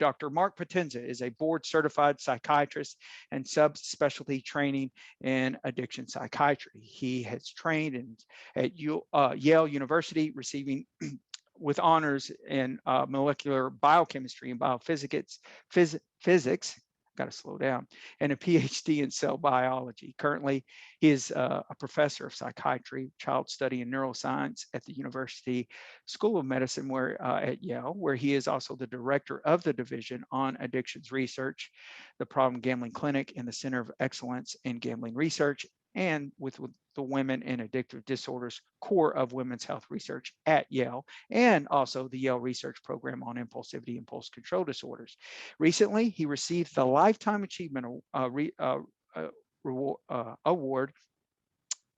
Dr. Marc Potenza is a board-certified psychiatrist and subspecialty training in addiction psychiatry. He has trained at Yale University, receiving with honors in molecular biochemistry and biophysics, physics, got to slow down, and a PhD in cell biology. Currently, he is a professor of psychiatry, child study, and neuroscience at the University School of Medicine at Yale, where he is also the director of the Division on Addictions Research, the Problem Gambling Clinic, and the Center of Excellence in Gambling Research, and with the Women and Addictive Disorders core of women's health research at Yale, and also the Yale Research Program on Impulsivity and Impulse Control Disorders. Recently, he received the Lifetime Achievement Award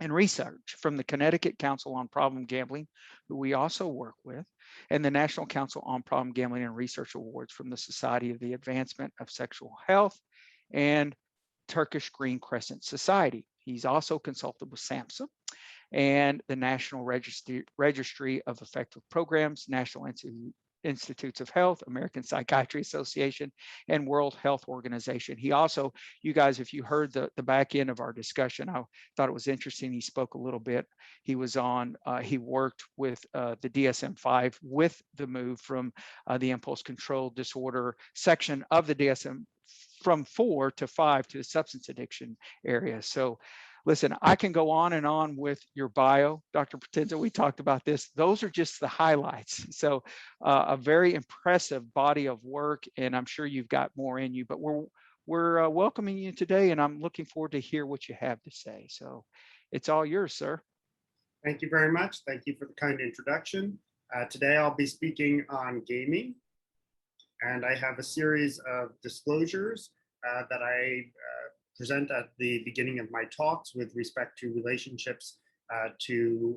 in Research from the Connecticut Council on Problem Gambling, who we also work with, and the National Council on Problem Gambling and Research Awards from the Society of the Advancement of Sexual Health and Turkish Green Crescent Society. He's also consulted with SAMHSA and the National Registry of Effective Programs, National Institutes of Health, American Psychiatry Association, and World Health Organization. He also, you guys, if you heard the back end of our discussion, I thought it was interesting. He spoke a little bit. He was on, he worked with the DSM-5 with the move from the impulse control disorder section of the DSM from 4 to 5 to the substance addiction area. So listen, I can go on and on with your bio, Dr. Potenza. We talked about this. Those are just the highlights. So a very impressive body of work, and I'm sure you've got more in you, but we're welcoming you today, and I'm looking forward to hear what you have to say. So it's all yours, sir. Thank you very much. Thank you for the kind introduction. Today I'll be speaking on gaming, and I have a series of disclosures that I present at the beginning of my talks with respect to relationships to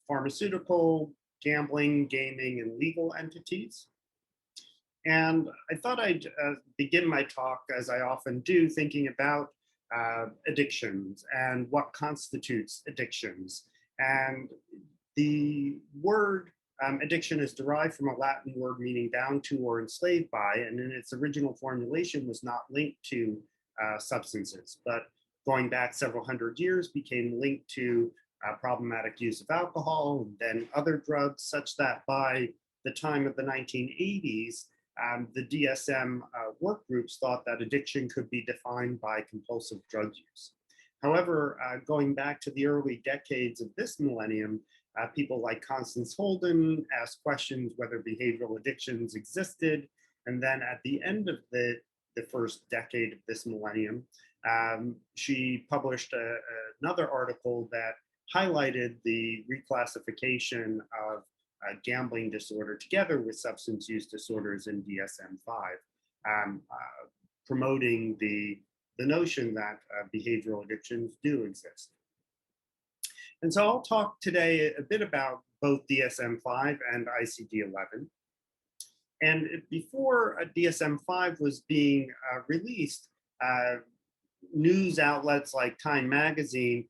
pharmaceutical, gambling, gaming, and legal entities. And I thought I'd begin my talk, as I often do, thinking about addictions and what constitutes addictions. And the word addiction is derived from a Latin word meaning bound to or enslaved by, and in its original formulation was not linked to substances, but going back several hundred years became linked to problematic use of alcohol and then other drugs, such that by the time of the 1980s, the DSM work groups thought that addiction could be defined by compulsive drug use. However, going back to the early decades of this millennium, people like Constance Holden asked questions whether behavioral addictions existed. And then at the end of the first decade of this millennium, she published another article that highlighted the reclassification of gambling disorder together with substance use disorders in DSM-5, promoting the notion that behavioral addictions do exist. And so I'll talk today a bit about both DSM-5 and ICD-11. And before DSM-5 was being released, news outlets like Time Magazine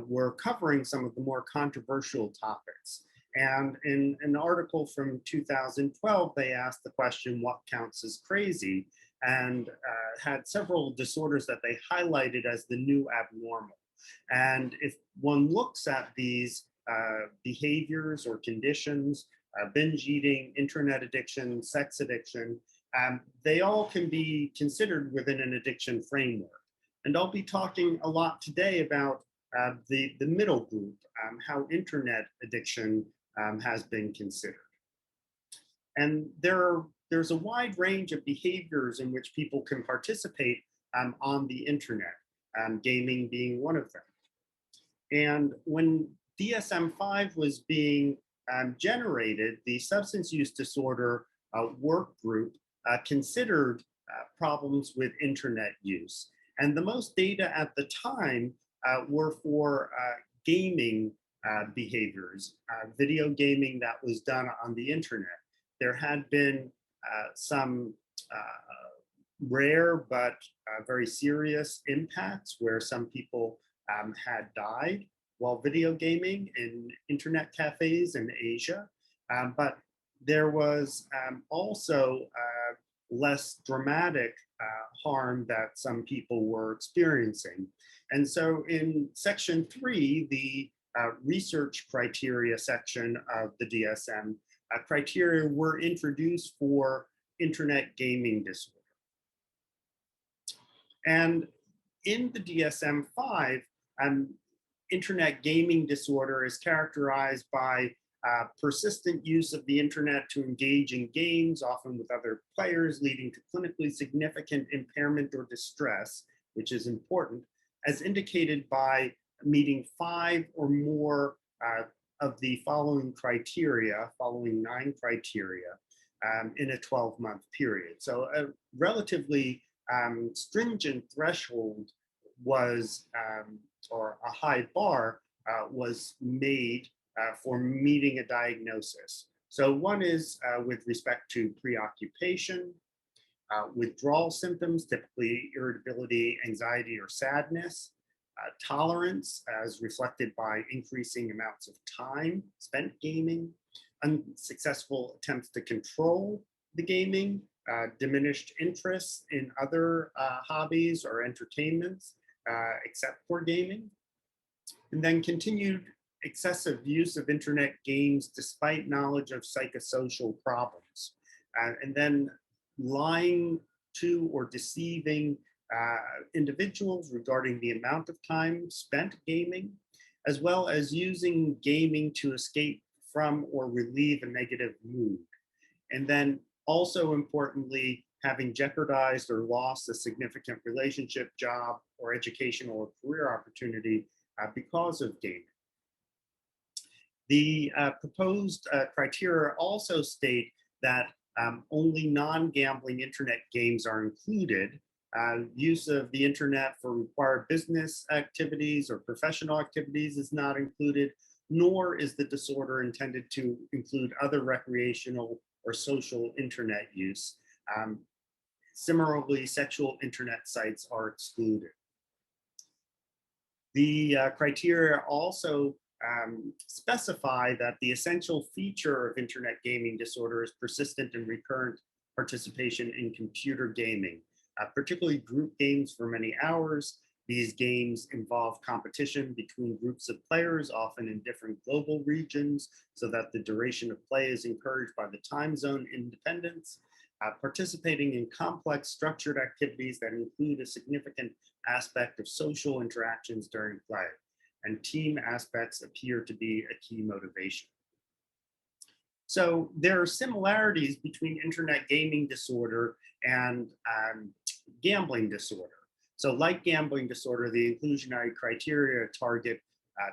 were covering some of the more controversial topics. And in an article from 2012, they asked the question, what counts as crazy? And had several disorders that they highlighted as the new abnormal. And if one looks at these behaviors or conditions, binge eating, internet addiction, sex addiction, they all can be considered within an addiction framework. And I'll be talking a lot today about the middle group, how internet addiction has been considered. And there's a wide range of behaviors in which people can participate on the internet, gaming being one of them. And when DSM-5 was being generated, the substance use disorder work group considered problems with internet use. And the most data at the time were for gaming behaviors, video gaming that was done on the internet. There had been some rare but very serious impacts where some people had died while video gaming in internet cafes in Asia. But there was also less dramatic harm that some people were experiencing. And so in section 3, the research criteria section of the DSM, criteria were introduced for internet gaming disorder. And in the DSM-5, internet gaming disorder is characterized by persistent use of the internet to engage in games, often with other players, leading to clinically significant impairment or distress, which is important, as indicated by meeting 5 or more of the following 9 criteria in a 12-month period. So a relatively stringent threshold was, or a high bar was made for meeting a diagnosis. So one is with respect to preoccupation, withdrawal symptoms, typically irritability, anxiety, or sadness, tolerance as reflected by increasing amounts of time spent gaming, unsuccessful attempts to control the gaming, diminished interest in other hobbies or entertainments except for gaming, and then continued excessive use of internet games despite knowledge of psychosocial problems, and then lying to or deceiving individuals regarding the amount of time spent gaming, as well as using gaming to escape from or relieve a negative mood. And then also importantly, having jeopardized or lost a significant relationship, job, or educational or career opportunity because of gaming. The proposed criteria also state that only non-gambling internet games are included. Use of the internet for required business activities or professional activities is not included, nor is the disorder intended to include other recreational or social internet use. Similarly, sexual internet sites are excluded. The criteria also specify that the essential feature of internet gaming disorder is persistent and recurrent participation in computer gaming, particularly group games for many hours. These games involve competition between groups of players, often in different global regions, so that the duration of play is encouraged by the time zone independence. Participating in complex structured activities that include a significant aspect of social interactions during play, and team aspects appear to be a key motivation. So there are similarities between internet gaming disorder and gambling disorder. So like gambling disorder, the inclusionary criteria target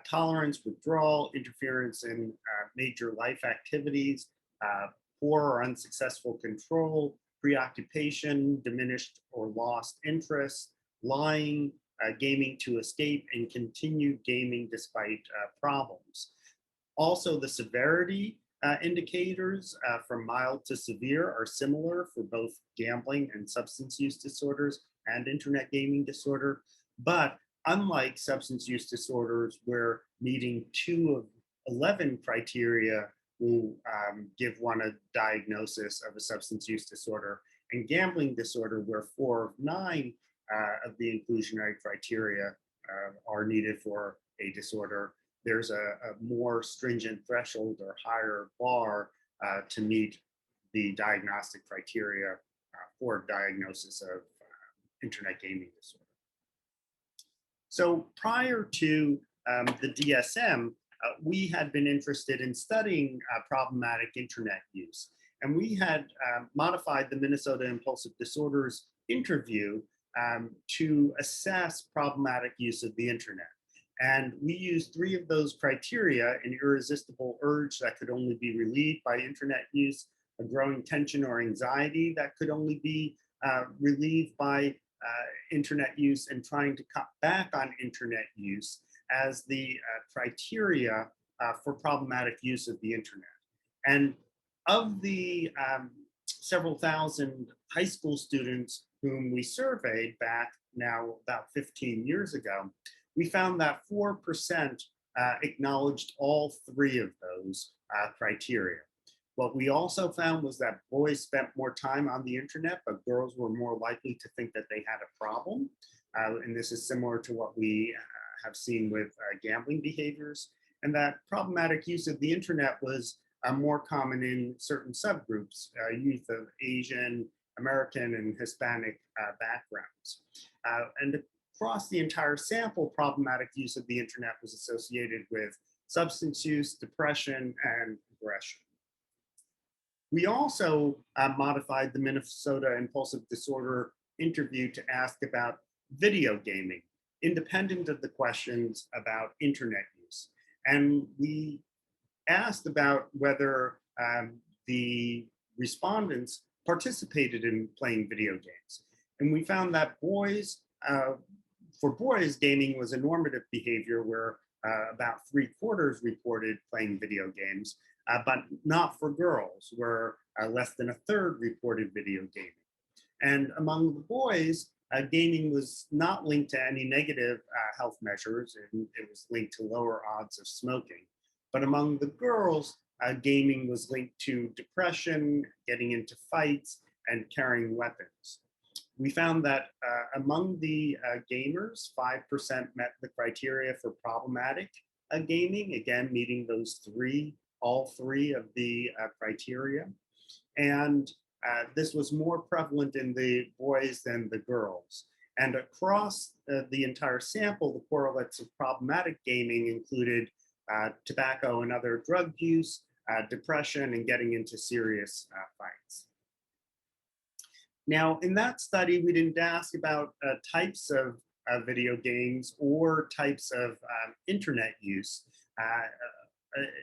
tolerance, withdrawal, interference in major life activities, poor or unsuccessful control, preoccupation, diminished or lost interest, lying, gaming to escape, and continued gaming despite problems. Also, the severity indicators from mild to severe are similar for both gambling and substance use disorders and internet gaming disorder. But unlike substance use disorders, where meeting 2 of 11 criteria will give one a diagnosis of a substance use disorder, and gambling disorder, where 4 of 9 of the inclusionary criteria are needed for a disorder, there's a more stringent threshold or higher bar to meet the diagnostic criteria for diagnosis of internet gaming disorder. So prior to the DSM, we had been interested in studying problematic internet use. And we had modified the Minnesota Impulsive Disorders interview to assess problematic use of the internet. And we used 3 of those criteria: an irresistible urge that could only be relieved by internet use, a growing tension or anxiety that could only be relieved by internet use, and trying to cut back on internet use as the criteria for problematic use of the internet. And of the several thousand high school students whom we surveyed back now about 15 years ago, we found that 4% acknowledged all 3 of those criteria. What we also found was that boys spent more time on the internet, but girls were more likely to think that they had a problem. And this is similar to what we have seen with gambling behaviors. And that problematic use of the internet was more common in certain subgroups, youth of Asian, American, and Hispanic backgrounds. And across the entire sample, problematic use of the internet was associated with substance use, depression, and aggression. We also modified the Minnesota Impulsive Disorder interview to ask about video gaming, independent of the questions about internet use. And we asked about whether the respondents participated in playing video games. And we found that for boys, gaming was a normative behavior where about 3/4 reported playing video games, but not for girls, where less than 1/3 reported video gaming. And among the boys, gaming was not linked to any negative health measures, and it was linked to lower odds of smoking. But among the girls, gaming was linked to depression, getting into fights, and carrying weapons. We found that among the gamers, 5% met the criteria for problematic gaming, again, meeting all three of the criteria. And this was more prevalent in the boys than the girls. And across the entire sample, the correlates of problematic gaming included tobacco and other drug use, depression, and getting into serious fights. Now, in that study, we didn't ask about types of video games or types of internet use.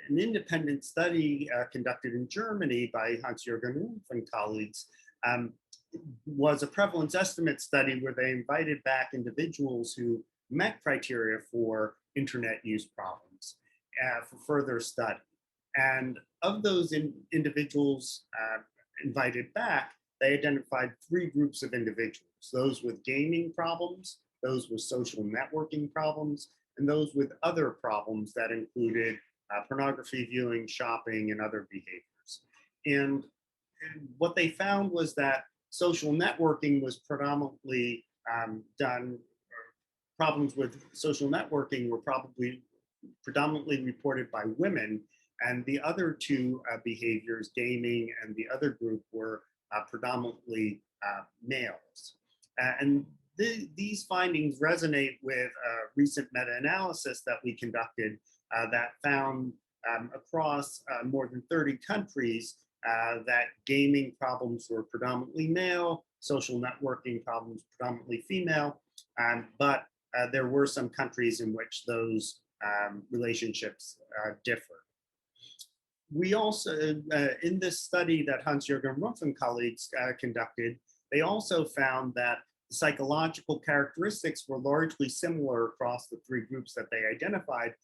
An independent study conducted in Germany by Hans-Jürgen Rumpf and colleagues was a prevalence estimate study where they invited back individuals who met criteria for internet use problems for further study. And of those individuals invited back, they identified 3 groups of individuals: those with gaming problems, those with social networking problems, and those with other problems that included pornography viewing, shopping, and other behaviors. And what they found was that social networking was predominantly problems with social networking were probably predominantly reported by women, and the other 2 behaviors, gaming and the other group, were predominantly males. And these findings resonate with a recent meta-analysis that we conducted that found across more than 30 countries that gaming problems were predominantly male, social networking problems predominantly female, but there were some countries in which those relationships differ. We also, in this study that Hans-Jürgen Rumpf and colleagues conducted, they also found that psychological characteristics were largely similar across the 3 groups that they identified,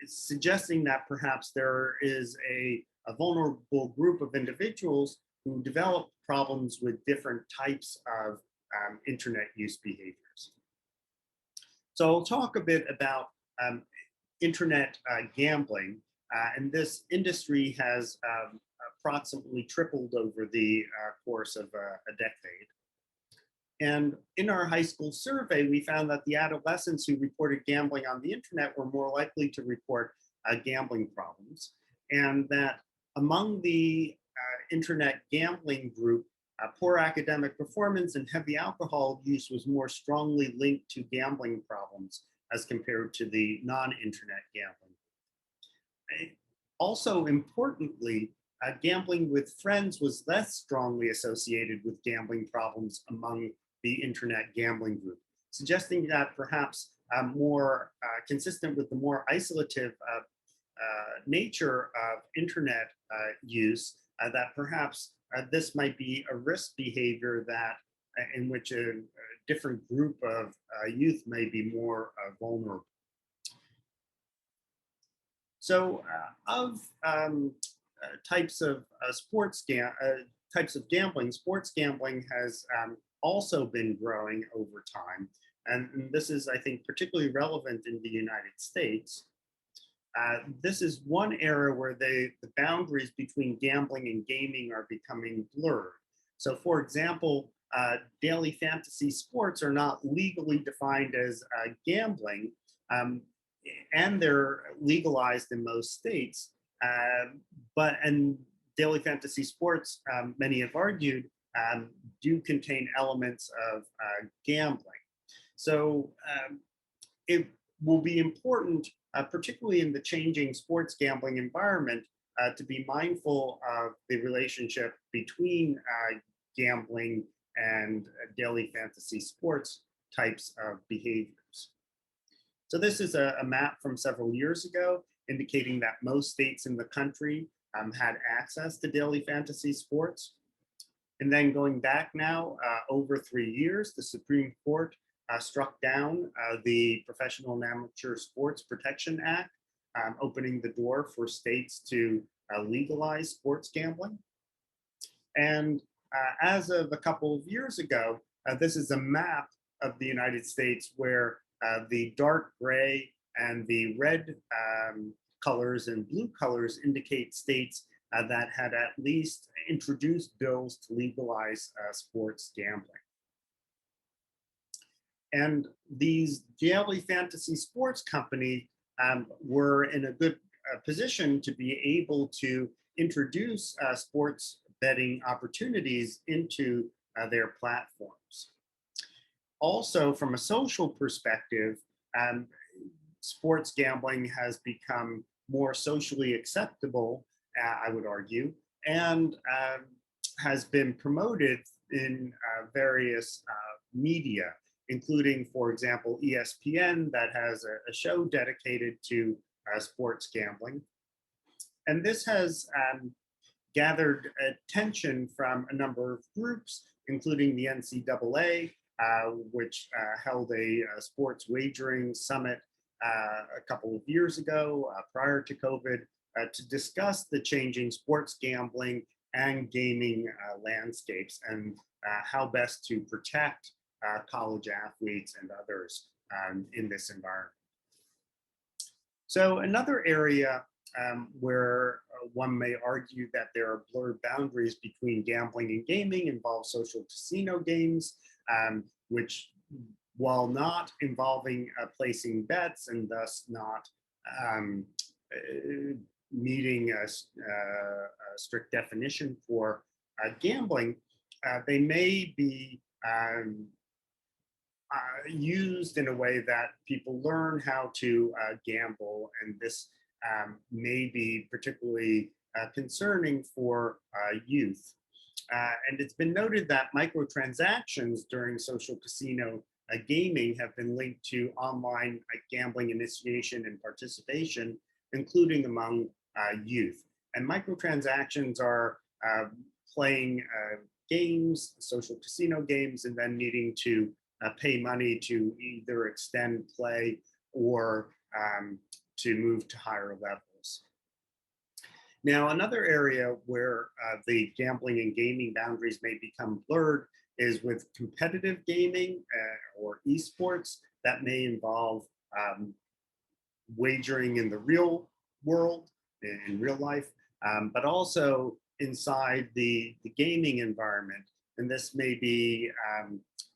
suggesting that perhaps there is a vulnerable group of individuals who develop problems with different types of internet use behaviors. So I'll talk a bit about internet gambling. And this industry has approximately tripled over the course of a decade. And in our high school survey, we found that the adolescents who reported gambling on the internet were more likely to report gambling problems, and that among the internet gambling group, poor academic performance and heavy alcohol use was more strongly linked to gambling problems as compared to the non-internet gambling. Also importantly, gambling with friends was less strongly associated with gambling problems among the internet gambling group, suggesting that perhaps more consistent with the more isolative nature of internet use, that perhaps this might be a risk behavior that in which a different group of youth may be more vulnerable. So of types of types of gambling, sports gambling has also been growing over time. And this is, I think, particularly relevant in the United States. This is one area where the boundaries between gambling and gaming are becoming blurred. So for example, daily fantasy sports are not legally defined as gambling, um, and they're legalized in most states. And daily fantasy sports, many have argued, do contain elements of gambling. So it will be important, particularly in the changing sports gambling environment, to be mindful of the relationship between gambling and daily fantasy sports types of behaviors. So this is a map from several years ago indicating that most states in the country had access to daily fantasy sports. And then going back now over 3 years, the Supreme Court struck down the Professional and Amateur Sports Protection Act, opening the door for states to legalize sports gambling. And as of a couple of years ago, this is a map of the United States where the dark gray and the red colors and blue colors indicate states that had at least introduced bills to legalize sports gambling. And these daily fantasy sports companies were in a good position to be able to introduce sports betting opportunities into their platforms. Also, from a social perspective, sports gambling has become more socially acceptable, I would argue, and has been promoted in various media, including, for example, ESPN, that has a show dedicated to sports gambling. And this has gathered attention from a number of groups, including the NCAA, which held a sports wagering summit a couple of years ago, prior to COVID, to discuss the changing sports gambling and gaming landscapes and how best to protect college athletes and others in this environment. So another area where one may argue that there are blurred boundaries between gambling and gaming involves social casino games, which, while not involving placing bets and thus not meeting a strict definition for gambling, they may be used in a way that people learn how to gamble, and this may be particularly concerning for youth. And it's been noted that microtransactions during social casino gaming have been linked to online gambling initiation and participation, including among youth. And microtransactions are playing games, social casino games, and then needing to pay money to either extend play or to move to higher levels. Now, another area where the gambling and gaming boundaries may become blurred is with competitive gaming or esports that may involve wagering in the real world, in real life, but also inside the gaming environment. And this may be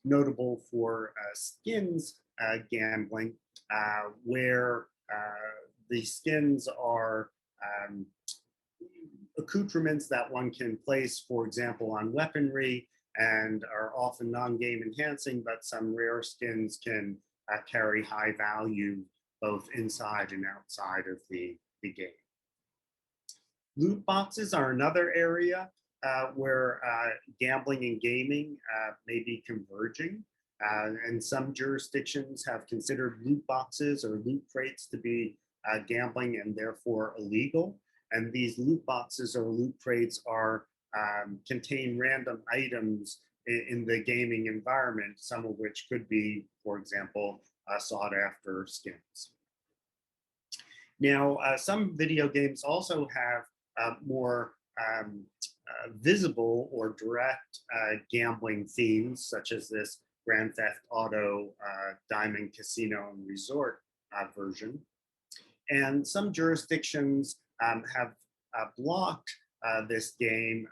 notable for skins gambling, where the skins are accoutrements that one can place, for example, on weaponry, and are often non-game enhancing, but some rare skins can carry high value both inside and outside of the game. Loot boxes are another area where gambling and gaming may be converging. And some jurisdictions have considered loot boxes or loot crates to be gambling and therefore illegal. And these loot boxes or loot crates are contain random items in the gaming environment, some of which could be, for example, sought after skins. Now, some video games also have more visible or direct gambling themes, such as this Grand Theft Auto Diamond Casino and Resort version. And some jurisdictions have blocked this game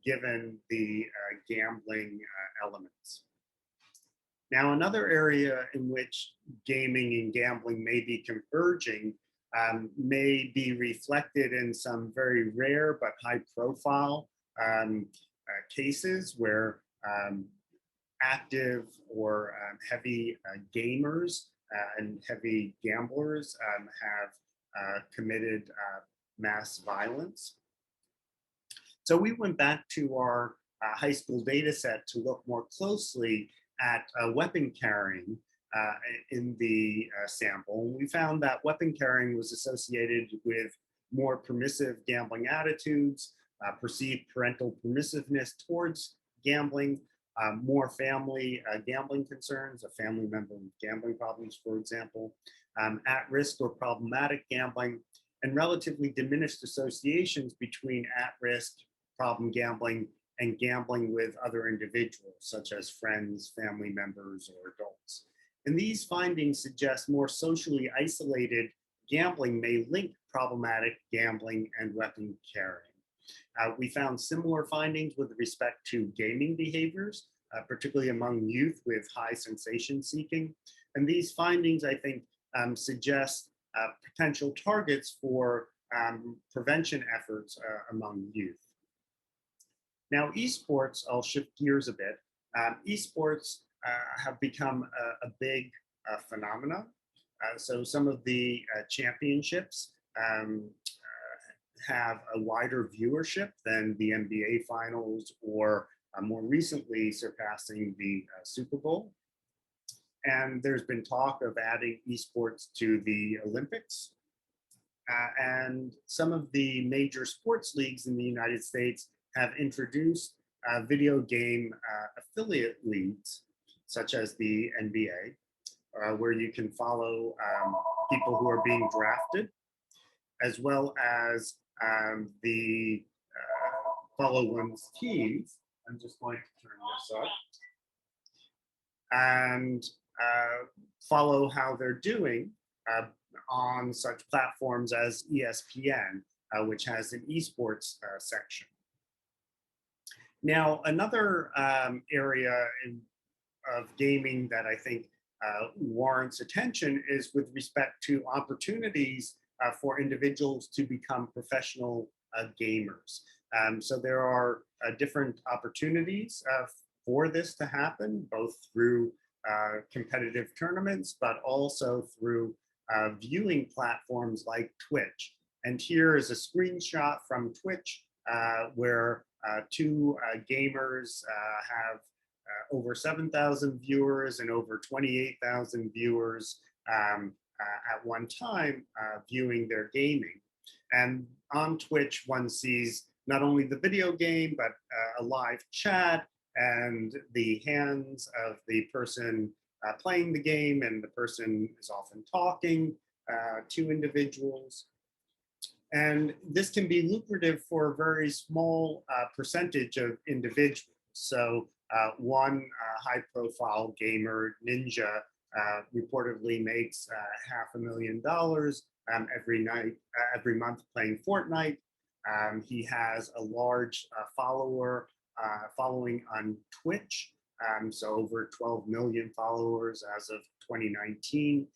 given the gambling elements. Now, another area in which gaming and gambling may be converging may be reflected in some very rare but high profile cases where active or heavy gamers and heavy gamblers have committed mass violence. So we went back to our high school data set to look more closely at weapon carrying in the sample. And we found that weapon carrying was associated with more permissive gambling attitudes, perceived parental permissiveness towards gambling, more family gambling concerns, a family member with gambling problems, for example, at-risk or problematic gambling, and relatively diminished associations between at-risk problem gambling and gambling with other individuals, such as friends, family members, or adults. And these findings suggest more socially isolated gambling may link problematic gambling and weapon carrying. We found similar findings with respect to gaming behaviors, particularly among youth with high sensation seeking. And these findings, I think, suggest potential targets for prevention efforts among youth. Now, esports, I'll shift gears a bit. Esports have become a big phenomena. So some of the championships have a wider viewership than the NBA finals, or more recently surpassing the Super Bowl. And there's been talk of adding esports to the Olympics. And some of the major sports leagues in the United States have introduced video game affiliate leagues, such as the NBA, where you can follow people who are being drafted, as well as follow one's teams. I'm just going to turn this up. And follow how they're doing on such platforms as ESPN, which has an esports section. Now, another area of gaming that I think warrants attention is with respect to opportunities for individuals to become professional gamers. So there are different opportunities for this to happen, both through competitive tournaments, but also through viewing platforms like Twitch. And here is a screenshot from Twitch where two gamers have over 7,000 viewers and over 28,000 viewers at one time viewing their gaming. And on Twitch, one sees not only the video game, but a live chat and the hands of the person playing the game, and the person is often talking to individuals. And this can be lucrative for a very small percentage of individuals. So one high-profile gamer, Ninja, reportedly makes $500,000 every month playing Fortnite. He has a large following on Twitch, so over 12 million followers as of 2019.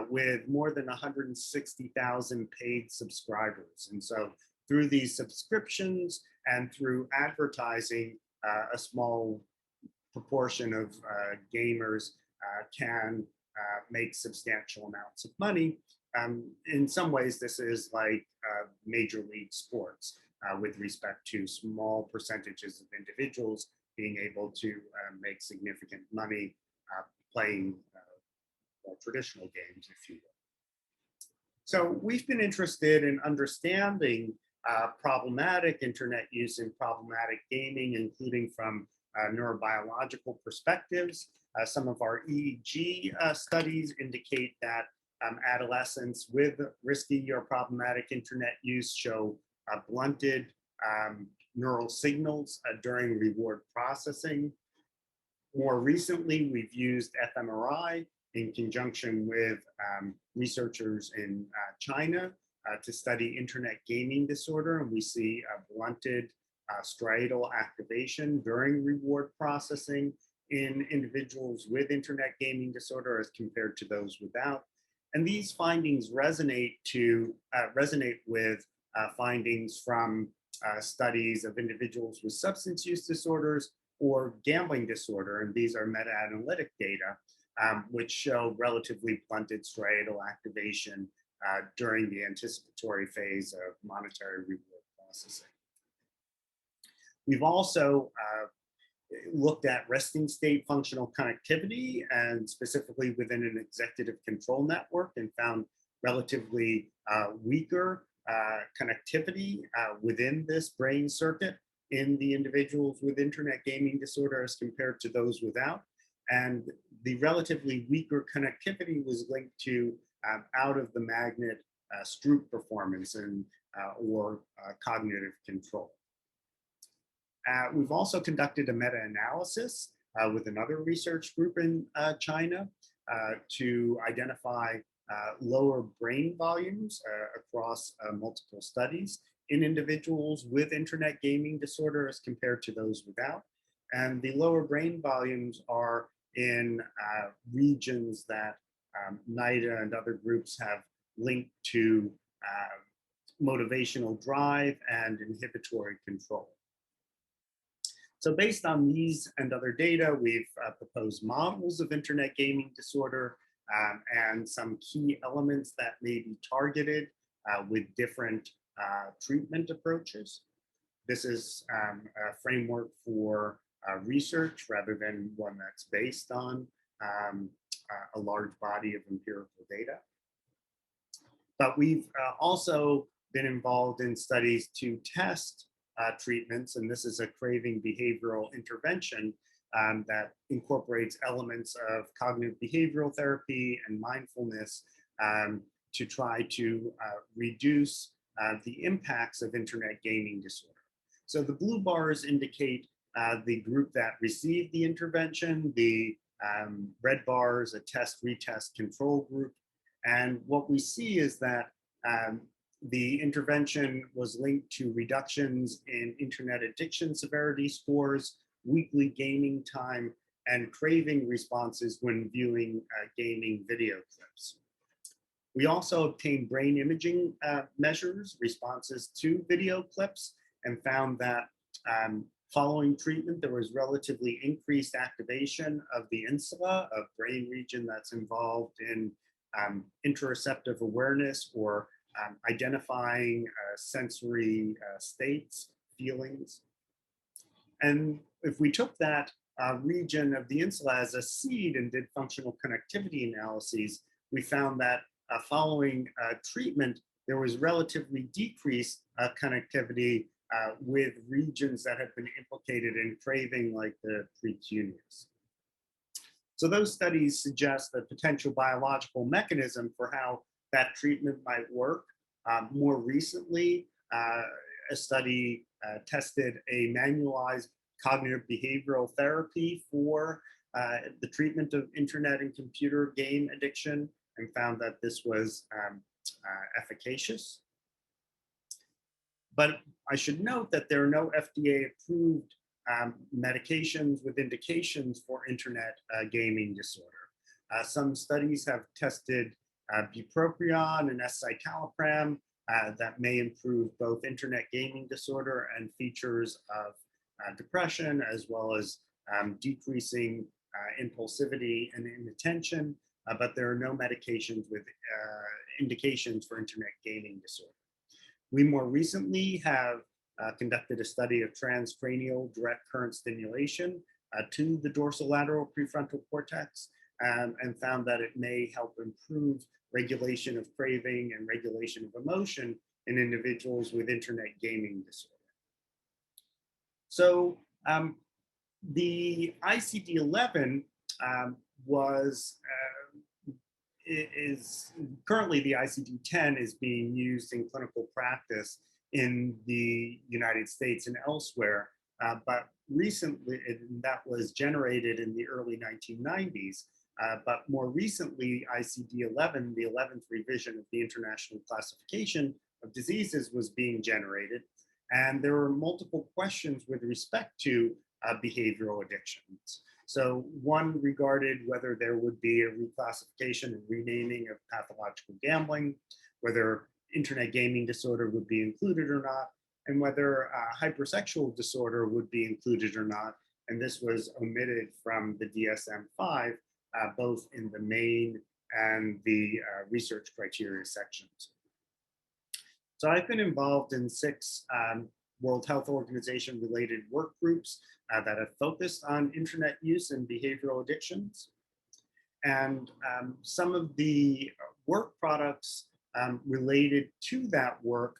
With more than 160,000 paid subscribers. And so through these subscriptions and through advertising, a small proportion of gamers can make substantial amounts of money. In some ways, this is like major league sports with respect to small percentages of individuals being able to make significant money playing traditional games, if you will. So we've been interested in understanding problematic internet use and problematic gaming, including from neurobiological perspectives. Some of our EEG studies indicate that adolescents with risky or problematic internet use show blunted neural signals during reward processing. More recently, we've used fMRI in conjunction with researchers in China to study internet gaming disorder. And we see a blunted striatal activation during reward processing in individuals with internet gaming disorder as compared to those without. And these findings resonate with findings from studies of individuals with substance use disorders or gambling disorder. And these are meta-analytic data, which show relatively blunted striatal activation during the anticipatory phase of monetary reward processing. We've also looked at resting state functional connectivity, and specifically within an executive control network, and found relatively weaker connectivity within this brain circuit in the individuals with internet gaming disorder as compared to those without. And the relatively weaker connectivity was linked to out of the magnet Stroop performance and or cognitive control. We've also conducted a meta-analysis with another research group in China to identify lower brain volumes across multiple studies in individuals with internet gaming disorder as compared to those without. And the lower brain volumes are in regions that NIDA and other groups have linked to motivational drive and inhibitory control. So based on these and other data, we've proposed models of internet gaming disorder and some key elements that may be targeted with different treatment approaches. This is a framework for research rather than one that's based on a large body of empirical data. But we've also been involved in studies to test treatments, and this is a craving behavioral intervention that incorporates elements of cognitive behavioral therapy and mindfulness to try to reduce the impacts of internet gaming disorder. So the blue bars indicate the group that received the intervention, the red bars, a test retest control group. And what we see is that the intervention was linked to reductions in internet addiction severity scores, weekly gaming time, and craving responses when viewing gaming video clips. We also obtained brain imaging measures, responses to video clips, and found that following treatment, there was relatively increased activation of the insula, a brain region that's involved in interoceptive awareness or identifying sensory states, feelings. And if we took that region of the insula as a seed and did functional connectivity analyses, we found that following treatment, there was relatively decreased connectivity with regions that have been implicated in craving, like the precuneus. So those studies suggest a potential biological mechanism for how that treatment might work. More recently, a study tested a manualized cognitive behavioral therapy for the treatment of internet and computer game addiction, and found that this was efficacious. But I should note that there are no FDA-approved medications with indications for internet gaming disorder. Some studies have tested bupropion and escitalopram that may improve both internet gaming disorder and features of depression, as well as decreasing impulsivity and inattention, but there are no medications with indications for internet gaming disorder. We more recently have conducted a study of transcranial direct current stimulation to the dorsolateral prefrontal cortex and found that it may help improve regulation of craving and regulation of emotion in individuals with internet gaming disorder. So the ICD-11 is currently the ICD-10 is being used in clinical practice in the United States and elsewhere, but recently that was generated in the early 1990s. but more recently, ICD-11, the 11th revision of the International Classification of Diseases, was being generated. And there were multiple questions with respect to behavioral addictions. So one regarded whether there would be a reclassification and renaming of pathological gambling, whether internet gaming disorder would be included or not, and whether hypersexual disorder would be included or not. And this was omitted from the DSM-5, both in the main and the research criteria sections. So I've been involved in 6 World Health Organization related work groups that have focused on internet use and behavioral addictions. And some of the work products related to that work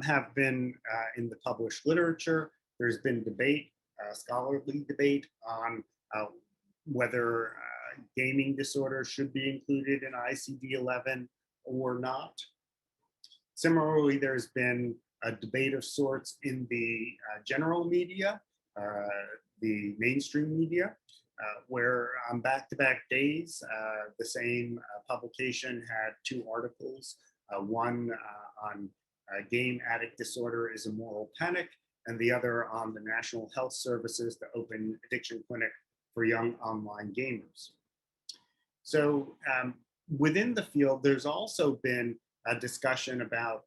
have been in the published literature. There's been debate, scholarly debate on whether gaming disorder should be included in ICD-11 or not. Similarly, there's been a debate of sorts in the general media, the mainstream media, where on back-to-back days, the same publication had 2 articles, one on game addict disorder is a moral panic, and the other on the National Health Services to open addiction clinic for young online gamers. So within the field, there's also been a discussion about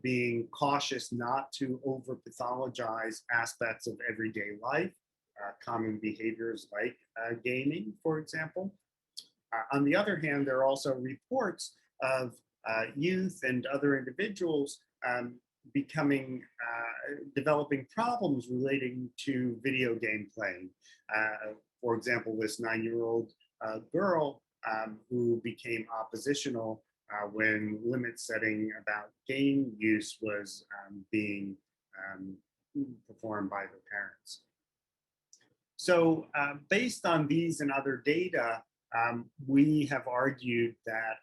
being cautious not to over-pathologize aspects of everyday life, common behaviors like gaming, for example. On the other hand, there are also reports of youth and other individuals developing problems relating to video game playing. For example, this 9-year-old girl who became oppositional when limit setting about game use was being performed by their parents. So based on these and other data, we have argued that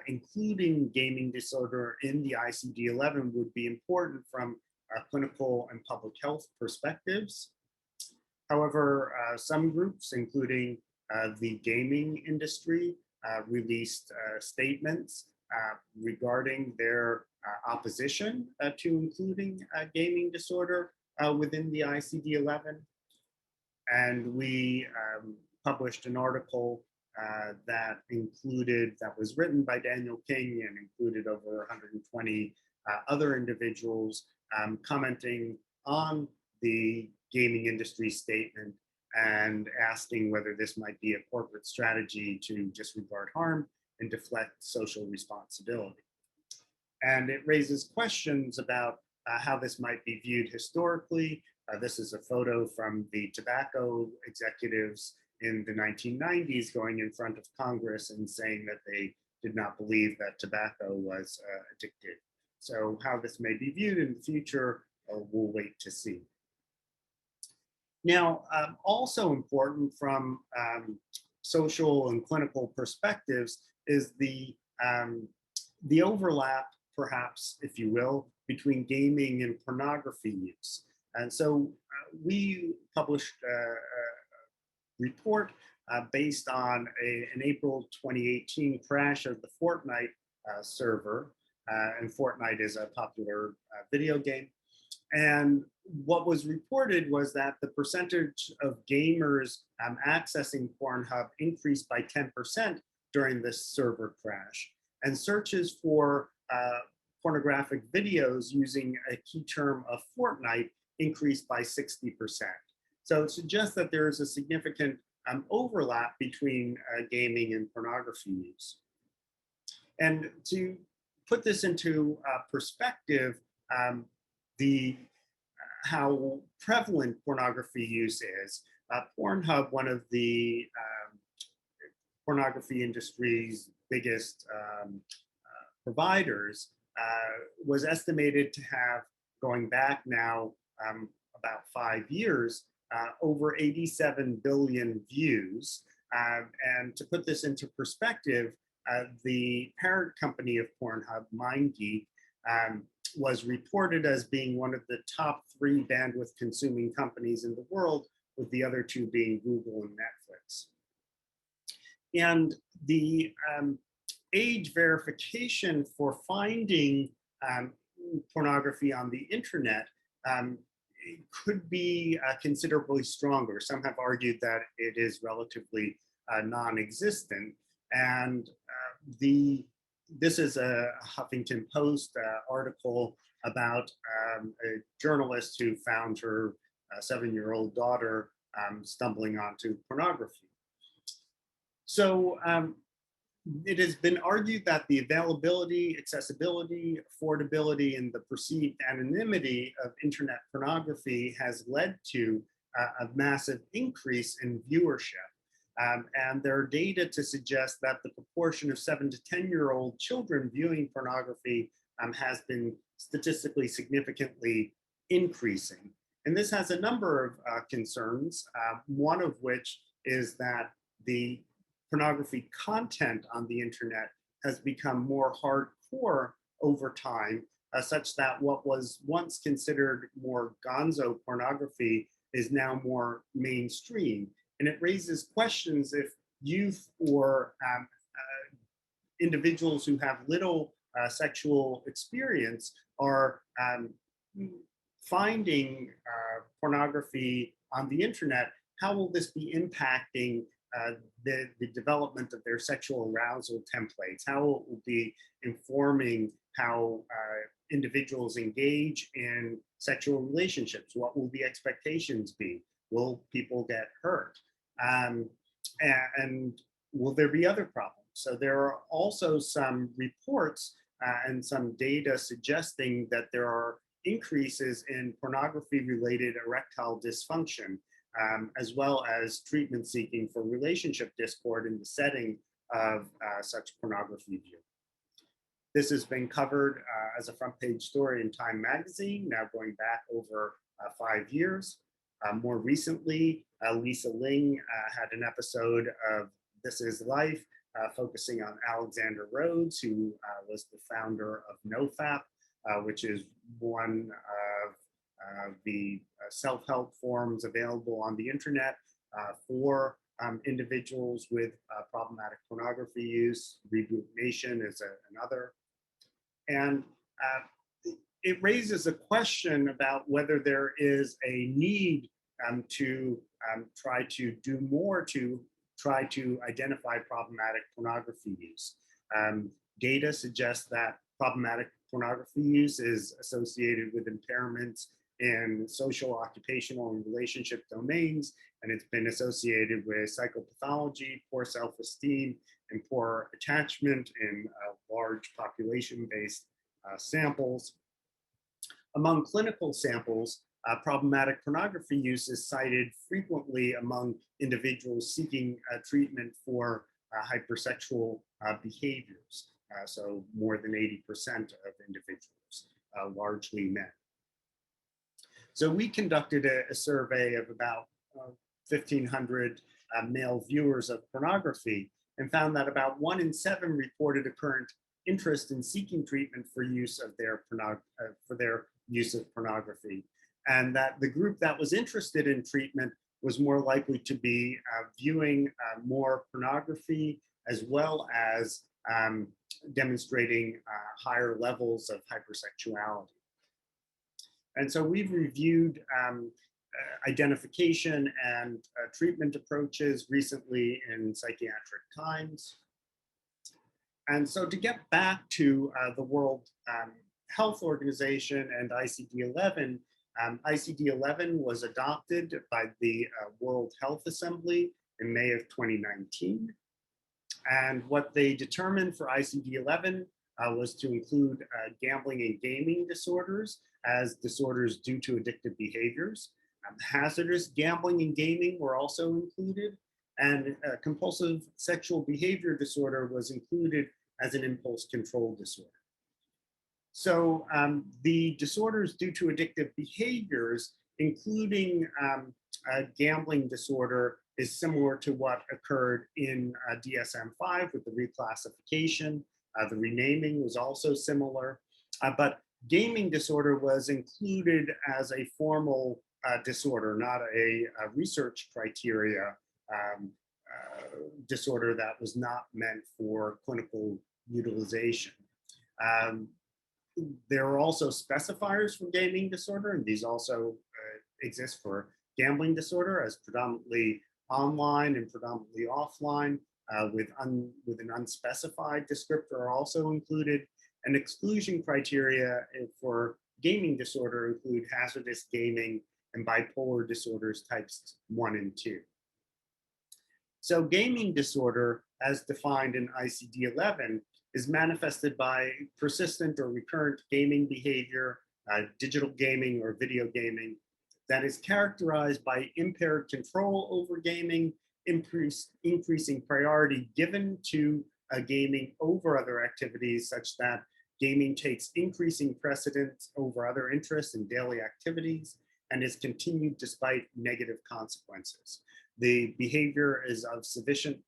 including gaming disorder in the ICD-11 would be important from clinical and public health perspectives. However, some groups, including the gaming industry, released statements regarding their opposition to including gaming disorder within the ICD-11. And we published an article that was written by Daniel King and included over 120 other individuals commenting on the gaming industry statement and asking whether this might be a corporate strategy to disregard harm and deflect social responsibility. And it raises questions about how this might be viewed historically. This is a photo from the tobacco executives in the 1990s going in front of Congress and saying that they did not believe that tobacco was addictive. So how this may be viewed in the future, we'll wait to see. Now, also important from social and clinical perspectives is the overlap, perhaps, if you will, between gaming and pornography use. And so we published a report based on an April 2018 crash of the Fortnite server. And Fortnite is a popular video game. And what was reported was that the percentage of gamers accessing Pornhub increased by 10% during this server crash. And searches for pornographic videos using a key term of Fortnite increased by 60%. So it suggests that there is a significant overlap between gaming and pornography use. And to put this into perspective, how prevalent pornography use is. Pornhub, one of the pornography industry's biggest providers, was estimated to have, going back now about 5 years, over 87 billion views. And to put this into perspective, the parent company of Pornhub, MindGeek, was reported as being one of the top 3 bandwidth consuming companies in the world, with the other 2 being Google and Netflix. And the age verification for finding pornography on the internet could be considerably stronger. Some have argued that it is relatively non-existent. And this is a Huffington Post article about a journalist who found her 7-year-old daughter stumbling onto pornography. So it has been argued that the availability, accessibility, affordability, and the perceived anonymity of internet pornography has led to a massive increase in viewership. And there are data to suggest that the proportion of 7 to 10-year-old children viewing pornography has been statistically significantly increasing. And this has a number of concerns, one of which is that the pornography content on the internet has become more hardcore over time, such that what was once considered more gonzo pornography is now more mainstream. And it raises questions if youth or individuals who have little sexual experience are finding pornography on the internet. How will this be impacting the development of their sexual arousal templates? How it will be informing how individuals engage in sexual relationships? What will the expectations be? Will people get hurt? And will there be other problems? So there are also some reports and some data suggesting that there are increases in pornography-related erectile dysfunction, as well as treatment seeking for relationship discord in the setting of such pornography view. This has been covered as a front page story in Time magazine, now going back over 5 years. More recently, Lisa Ling had an episode of This Is Life, focusing on Alexander Rhodes, who was the founder of NoFap, which is one of the self-help forums available on the internet for individuals with problematic pornography use. Reboot Nation is another. And it raises a question about whether there is a need to try to do more to try to identify problematic pornography use. Data suggests that problematic pornography use is associated with impairments in social, occupational, and relationship domains, and it's been associated with psychopathology, poor self-esteem, and poor attachment in large population-based samples. Among clinical samples, problematic pornography use is cited frequently among individuals seeking treatment for hypersexual behaviors. So more than 80% of individuals, largely men. So we conducted a survey of about 1,500 male viewers of pornography and found that about 1 in 7 reported a current interest in seeking treatment for use of their use of pornography, and that the group that was interested in treatment was more likely to be viewing more pornography, as well as demonstrating higher levels of hypersexuality. And so we've reviewed identification and treatment approaches recently in Psychiatric Times. And so to get back to the World Health Organization and ICD-11, ICD-11 was adopted by the World Health Assembly in May of 2019. And what they determined for ICD-11 was to include gambling and gaming disorders as disorders due to addictive behaviors. Hazardous gambling and gaming were also included, and compulsive sexual behavior disorder was included as an impulse control disorder. So the disorders due to addictive behaviors, including gambling disorder, is similar to what occurred in DSM-5 with the reclassification. The renaming was also similar, but gaming disorder was included as a formal disorder, not a research criteria disorder that was not meant for clinical utilization. There are also specifiers for gaming disorder, and these also exist for gambling disorder as predominantly online and predominantly offline, with an unspecified descriptor are also included. And exclusion criteria for gaming disorder include hazardous gaming and bipolar disorders types 1 and 2. So gaming disorder, as defined in ICD-11, is manifested by persistent or recurrent gaming behavior, digital gaming or video gaming, that is characterized by impaired control over gaming, increasing priority given to gaming over other activities, such that gaming takes increasing precedence over other interests and daily activities and is continued despite negative consequences. The behavior is of sufficient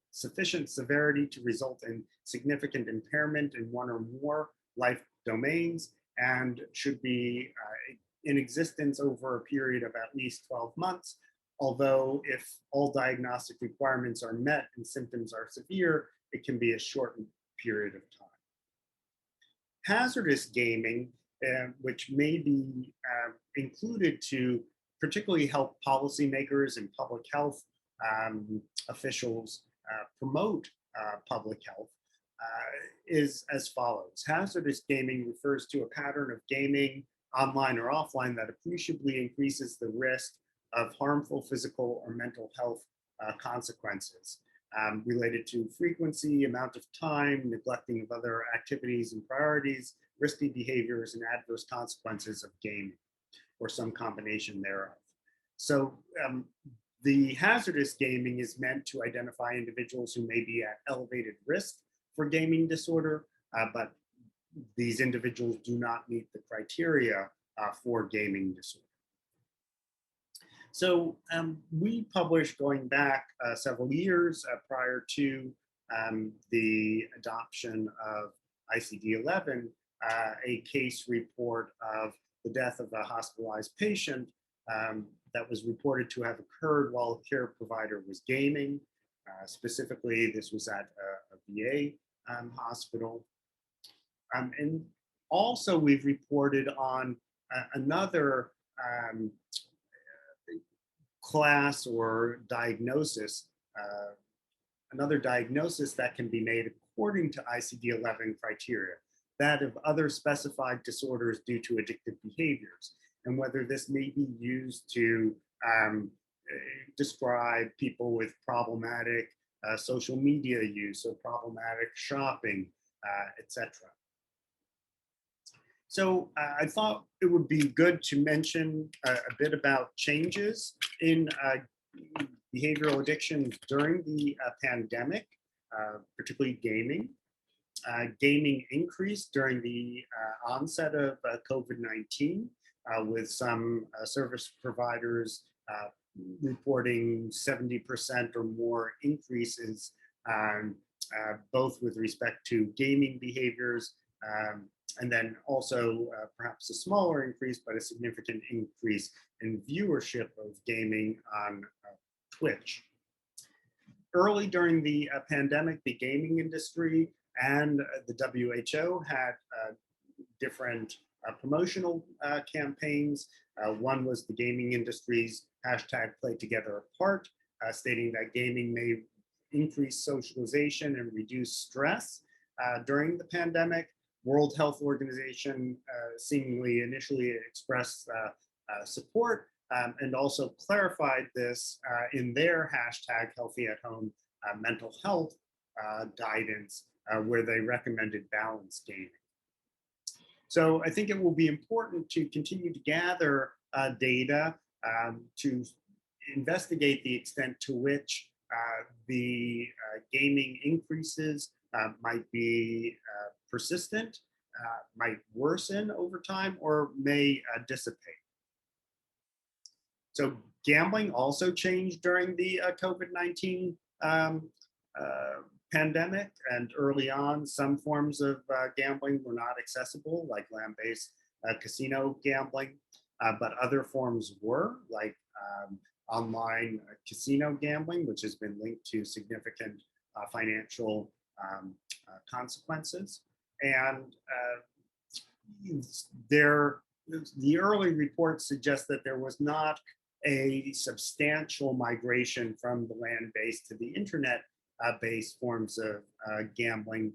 severity to result in significant impairment in one or more life domains and should be in existence over a period of at least 12 months. Although if all diagnostic requirements are met and symptoms are severe, it can be a shortened period of time. Hazardous gaming, which may be included to particularly help policymakers and public health officials promote public health, is as follows. Hazardous gaming refers to a pattern of gaming, online or offline, that appreciably increases the risk of harmful physical or mental health consequences related to frequency, amount of time, neglecting of other activities and priorities, risky behaviors, and adverse consequences of gaming, or some combination thereof. So the hazardous gaming is meant to identify individuals who may be at elevated risk for gaming disorder, but these individuals do not meet the criteria for gaming disorder. So we published, going back several years prior to the adoption of ICD-11, a case report of the death of a hospitalized patient that was reported to have occurred while a care provider was gaming. Specifically, this was at a VA hospital. And also we've reported on another class or diagnosis, another diagnosis that can be made according to ICD-11 criteria, that of other specified disorders due to addictive behaviors, and whether this may be used to describe people with problematic social media use or problematic shopping, etc. So I thought it would be good to mention a bit about changes in behavioral addiction during the pandemic, particularly gaming. Gaming increased during the onset of COVID-19, with some service providers reporting 70% or more increases, both with respect to gaming behaviors, and then also perhaps a smaller increase, but a significant increase in viewership of gaming on Twitch. Early during the pandemic, the gaming industry and the WHO had different promotional campaigns. One was the gaming industry's #PlayTogetherApart, stating that gaming may increase socialization and reduce stress during the pandemic. World Health Organization seemingly initially expressed support and also clarified this in their #HealthyAtHome mental health guidance, where they recommended balanced gaming. So I think it will be important to continue to gather data to investigate the extent to which the gaming increases might be persistent, might worsen over time, or may dissipate. So gambling also changed during the COVID-19 pandemic, and early on, some forms of gambling were not accessible, like land-based casino gambling, but other forms were, like online casino gambling, which has been linked to significant financial consequences. And the early reports suggest that there was not a substantial migration from the land-based to the internet-based forms of gambling.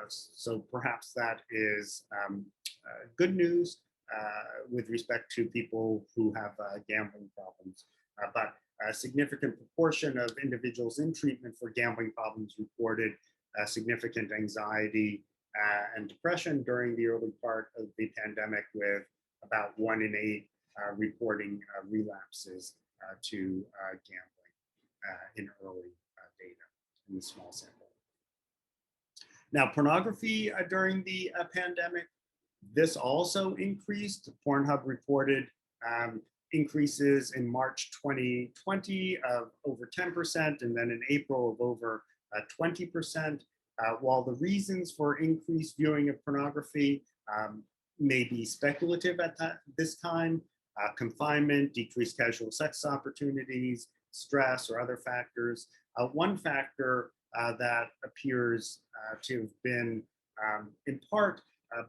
So perhaps that is good news with respect to people who have gambling problems. But a significant proportion of individuals in treatment for gambling problems reported significant anxiety and depression during the early part of the pandemic, with about 1 in 8 reporting relapses to gambling in early data in the small sample. Now, pornography during the pandemic, this also increased. Pornhub reported increases in March 2020 of over 10%, and then in April of over 20%. While the reasons for increased viewing of pornography may be speculative at this time, confinement, decreased casual sex opportunities, stress, or other factors. One factor that appears to have been in part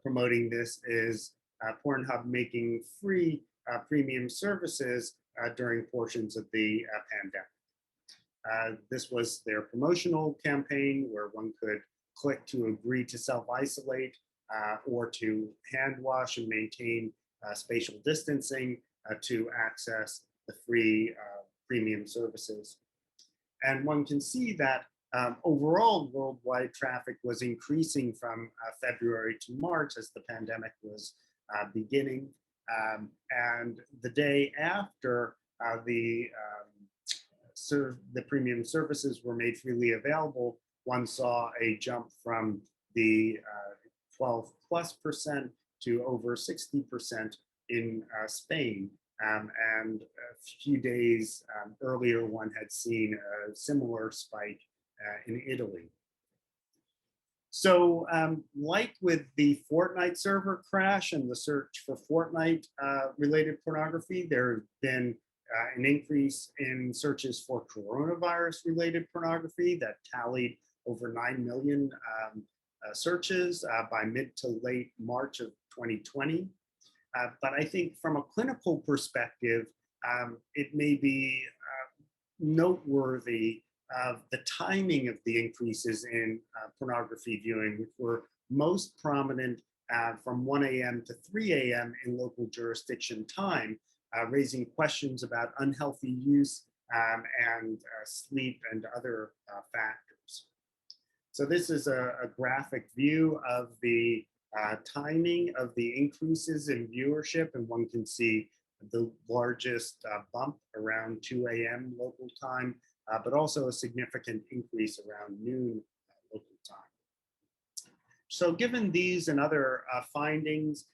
promoting this is Pornhub making free premium services during portions of the pandemic. This was their promotional campaign, where one could click to agree to self-isolate or to hand wash and maintain spatial distancing to access the free premium services. And one can see that overall worldwide traffic was increasing from February to March as the pandemic was beginning. And the day after the premium services were made freely available, one saw a jump from the 12+% to over 60% in Spain. And a few days earlier, one had seen a similar spike in Italy. So like with the Fortnite server crash and the search for Fortnite related pornography, there has been an increase in searches for coronavirus related pornography that tallied over 9 million searches by mid to late March of 2020. But I think from a clinical perspective, it may be noteworthy of the timing of the increases in pornography viewing, which were most prominent from 1 a.m. to 3 a.m. in local jurisdiction time, raising questions about unhealthy use and sleep and other factors. So this is a graphic view of the timing of the increases in viewership, and one can see the largest bump around 2 a.m. local time, but also a significant increase around noon local time. So given these and other findings,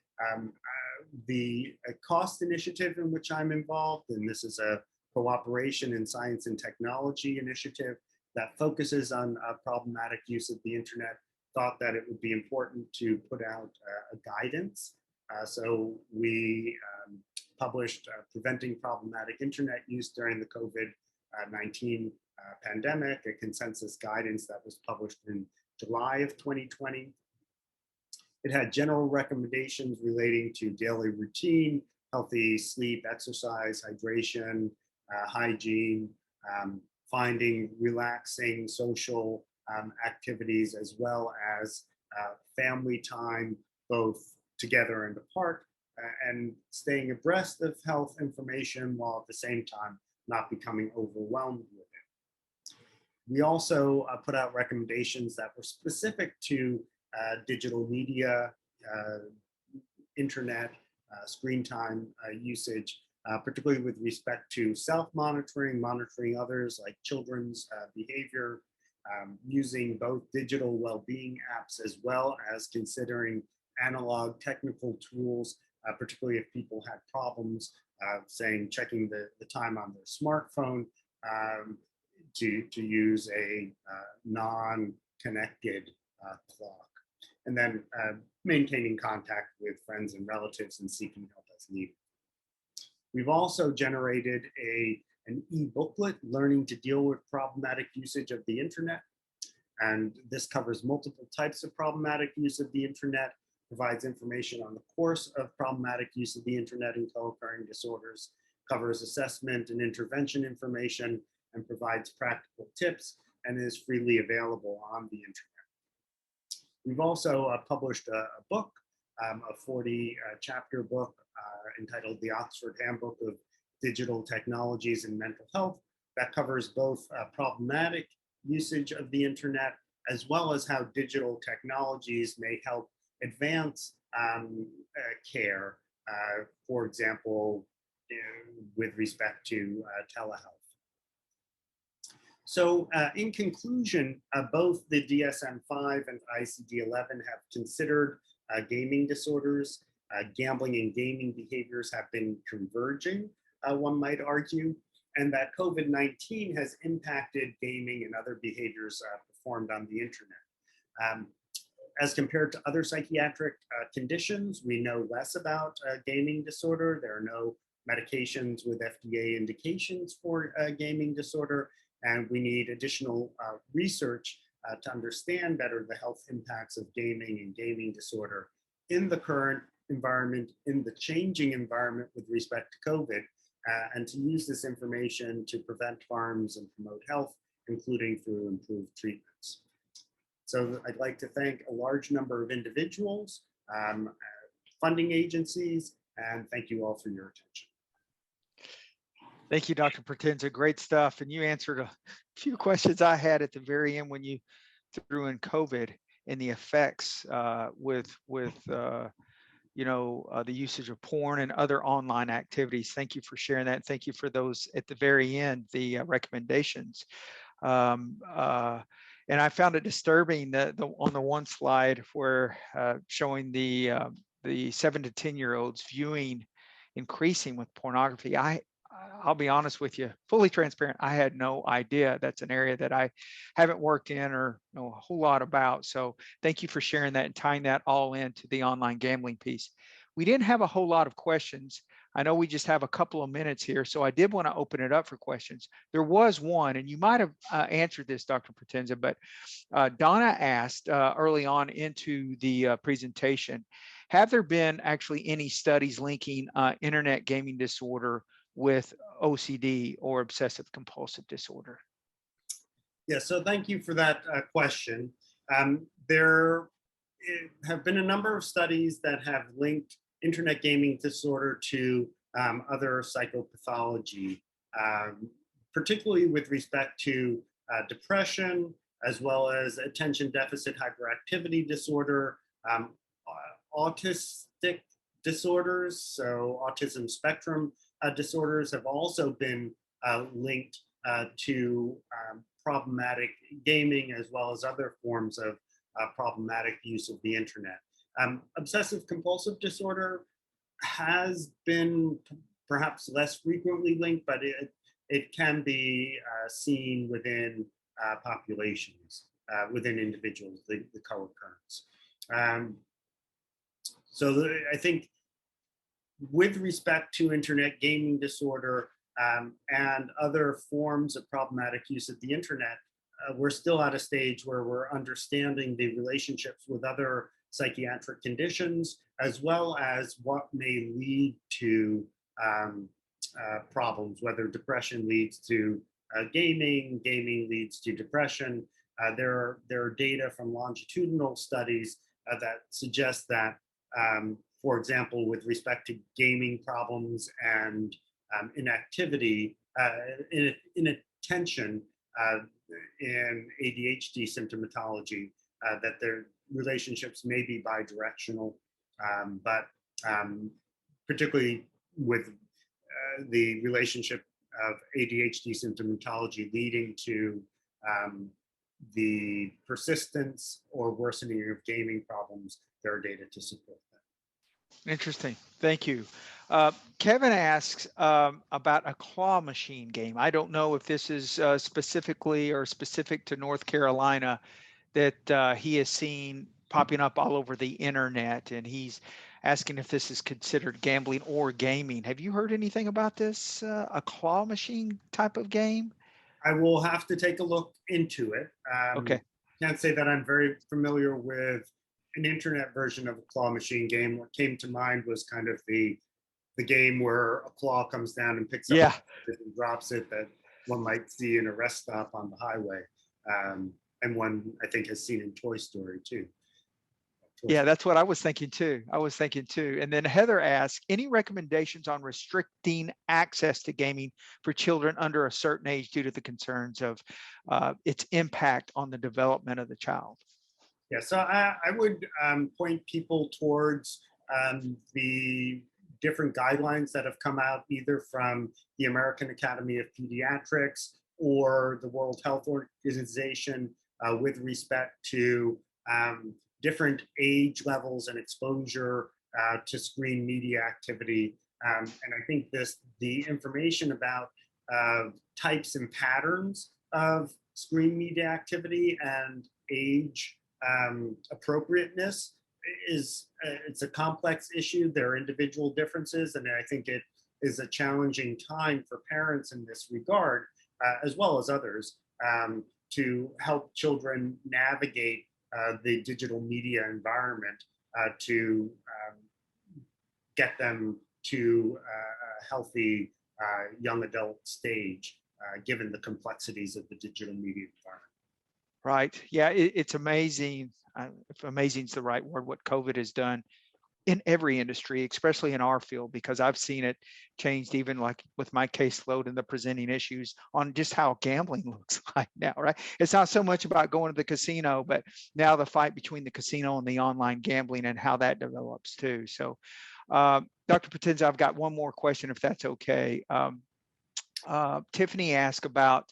the cost initiative in which I'm involved, and this is a cooperation in science and technology initiative that focuses on problematic use of the internet, thought that it would be important to put out a guidance. So we published Preventing Problematic Internet Use During the COVID-19 Pandemic, a consensus guidance that was published in July of 2020. It had general recommendations relating to daily routine, healthy sleep, exercise, hydration, hygiene, finding relaxing social activities, as well as family time, both together and apart, and staying abreast of health information while at the same time not becoming overwhelmed with it. We also put out recommendations that were specific to digital media, internet, screen time usage, particularly with respect to self-monitoring, monitoring others like children's behavior, using both digital well-being apps as well as considering analog technical tools, particularly if people had problems, saying checking the time on their smartphone, to use a non-connected clock. And then maintaining contact with friends and relatives and seeking help as needed. We've also generated an e-booklet, Learning to Deal with Problematic Usage of the Internet. And this covers multiple types of problematic use of the internet, provides information on the course of problematic use of the internet and co-occurring disorders, covers assessment and intervention information, and provides practical tips, and is freely available on the internet. We've also published a book, a 40-chapter book entitled The Oxford Handbook of Digital Technologies in Mental Health, that covers both problematic usage of the internet, as well as how digital technologies may help advance care, for example, with respect to telehealth. So in conclusion, both the DSM-5 and ICD-11 have considered gaming disorders. Gambling and gaming behaviors have been converging, one might argue, and that COVID-19 has impacted gaming and other behaviors performed on the internet. As compared to other psychiatric conditions, we know less about gaming disorder. There are no medications with FDA indications for gaming disorder, and we need additional research to understand better the health impacts of gaming and gaming disorder in the current environment, in the changing environment with respect to COVID, and to use this information to prevent harms and promote health, including through improved treatments. So I'd like to thank a large number of individuals, funding agencies, and thank you all for your attention. Thank you, Dr. Potenza. Great stuff. And you answered a few questions I had at the very end when you threw in COVID and the effects with the usage of porn and other online activities. Thank you for sharing that. Thank you for those at the very end, the recommendations. And I found it disturbing that on the one slide where showing the 7 to 10-year-olds viewing increasing with pornography. I'll be honest with you, fully transparent. I had no idea that's an area that I haven't worked in or know a whole lot about. So thank you for sharing that and tying that all into the online gambling piece. We didn't have a whole lot of questions. I know we just have a couple of minutes here, so I did want to open it up for questions. There was one, and you might have answered this, Dr. Potenza, but Donna asked early on into the presentation, have there been actually any studies linking internet gaming disorder with OCD or obsessive compulsive disorder? Yeah, so thank you for that question. There have been a number of studies that have linked internet gaming disorder to other psychopathology, particularly with respect to depression, as well as attention deficit hyperactivity disorder, autistic disorders, so autism spectrum disorders have also been linked to problematic gaming, as well as other forms of problematic use of the internet. Obsessive compulsive disorder has been perhaps less frequently linked, but it can be seen within populations, within individuals, the co-occurrence. So I think with respect to internet gaming disorder and other forms of problematic use of the internet, we're still at a stage where we're understanding the relationships with other psychiatric conditions, as well as what may lead to problems, whether depression leads to gaming, gaming leads to depression. There are data from longitudinal studies that suggest that, for example, with respect to gaming problems and inactivity, inattention in ADHD symptomatology, that their relationships may be bidirectional, but particularly with the relationship of ADHD symptomatology leading to the persistence or worsening of gaming problems, there are data to support that. Interesting. Thank you. Kevin asks about a claw machine game. I don't know if this is specifically or specific to North Carolina that he has seen popping up all over the internet, and he's asking if this is considered gambling or gaming. Have you heard anything about this, a claw machine type of game? I will have to take a look into it. Okay. Can't say that I'm very familiar with an internet version of a claw machine game. What came to mind was kind of the game where a claw comes down and picks up Yeah. and drops it, that one might see in a rest stop on the highway, and one I think has seen in Toy Story too. Yeah, that's what I was thinking too. I was thinking too. And then Heather asked, any recommendations on restricting access to gaming for children under a certain age due to the concerns of its impact on the development of the child? Yeah, so I would point people towards the different guidelines that have come out either from the American Academy of Pediatrics or the World Health Organization with respect to different age levels and exposure to screen media activity. And I think the information about types and patterns of screen media activity and age appropriateness it's a complex issue. There are individual differences, and I think it is a challenging time for parents in this regard, as well as others, to help children navigate the digital media environment to get them to a healthy young adult stage, given the complexities of the digital media environment. Right. Yeah, it's amazing. If amazing is the right word, what COVID has done in every industry, especially in our field, because I've seen it changed even like with my caseload and the presenting issues on just how gambling looks like now, right? It's not so much about going to the casino, but now the fight between the casino and the online gambling and how that develops too. So, Dr. Potenza, I've got one more question, if that's okay. Tiffany asked about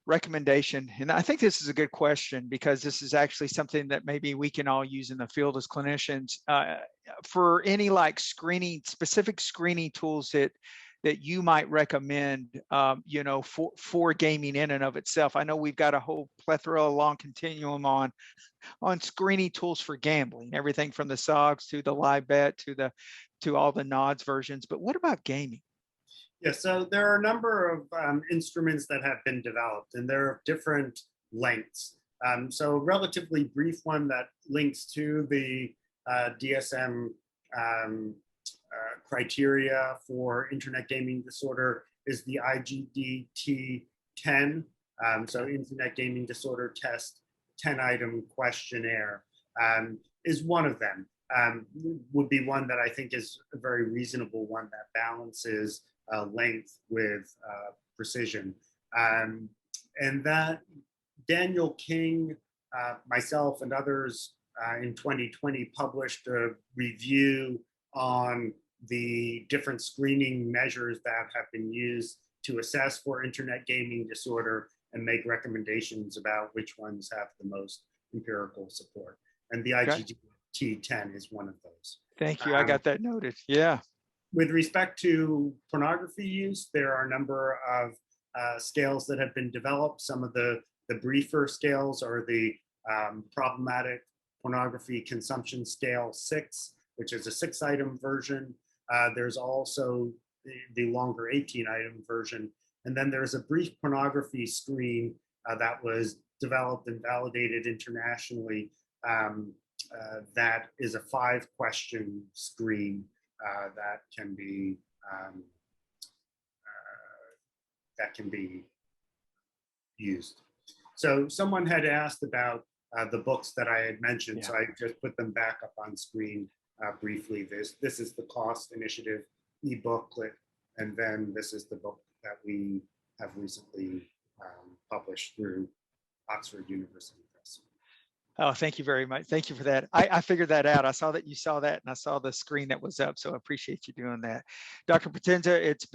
recommendation, and I think this is a good question because this is actually something that maybe we can all use in the field as clinicians, for any like specific screening tools that you might recommend, for gaming in and of itself. I know we've got a whole plethora, a long continuum on screening tools for gambling, everything from the SOGs to the live bet to all the nods versions. But what about gaming? Yeah, so there are a number of instruments that have been developed, and they're of different lengths. So a relatively brief one that links to the DSM criteria for internet gaming disorder is the IGDT-10, so Internet Gaming Disorder Test 10-item questionnaire, is one of them. Would be one that I think is a very reasonable one that balances length with precision. And that Daniel King, myself, and others in 2020 published a review on the different screening measures that have been used to assess for internet gaming disorder and make recommendations about which ones have the most empirical support. And the IGDT-10 is one of those. Thank you. I got that noted. Yeah. With respect to pornography use, there are a number of scales that have been developed. Some of the briefer scales are the problematic pornography consumption scale 6, which is a 6-item version. There's also the longer 18-item version. And then there's a brief pornography screen that was developed and validated internationally that is a 5-question screen that can be used. So someone had asked about the books that I had mentioned, yeah. So I just put them back up on screen briefly. This is the Cost Initiative e-booklet, and then this is the book that we have recently published through Oxford University Press. Oh, thank you very much. Thank you for that. I figured that out. I saw that you saw that, and I saw the screen that was up. So I appreciate you doing that. Dr. Potenza, it's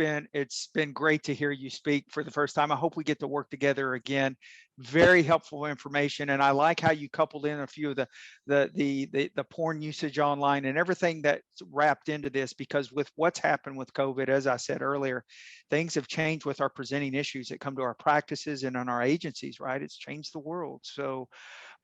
been great to hear you speak for the first time. I hope we get to work together again very helpful information. And I like how you coupled in a few of the porn usage online and everything that's wrapped into this, because with what's happened with COVID, as I said earlier, things have changed with our presenting issues that come to our practices and on our agencies, right? It's changed the world. So,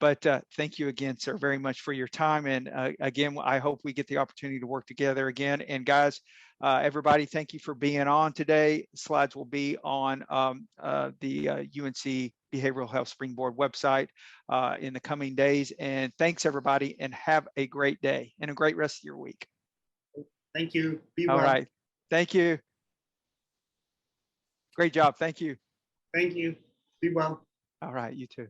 but thank you again, sir, very much for your time. And again, I hope we get the opportunity to work together again. And guys, everybody, thank you for being on today. Slides will be on the UNC Behavioral Health Springboard website in the coming days. And thanks, everybody, and have a great day and a great rest of your week. Thank you. Be All well. right. Thank you. Great job. Thank you. Thank you. Be well. All right. You too.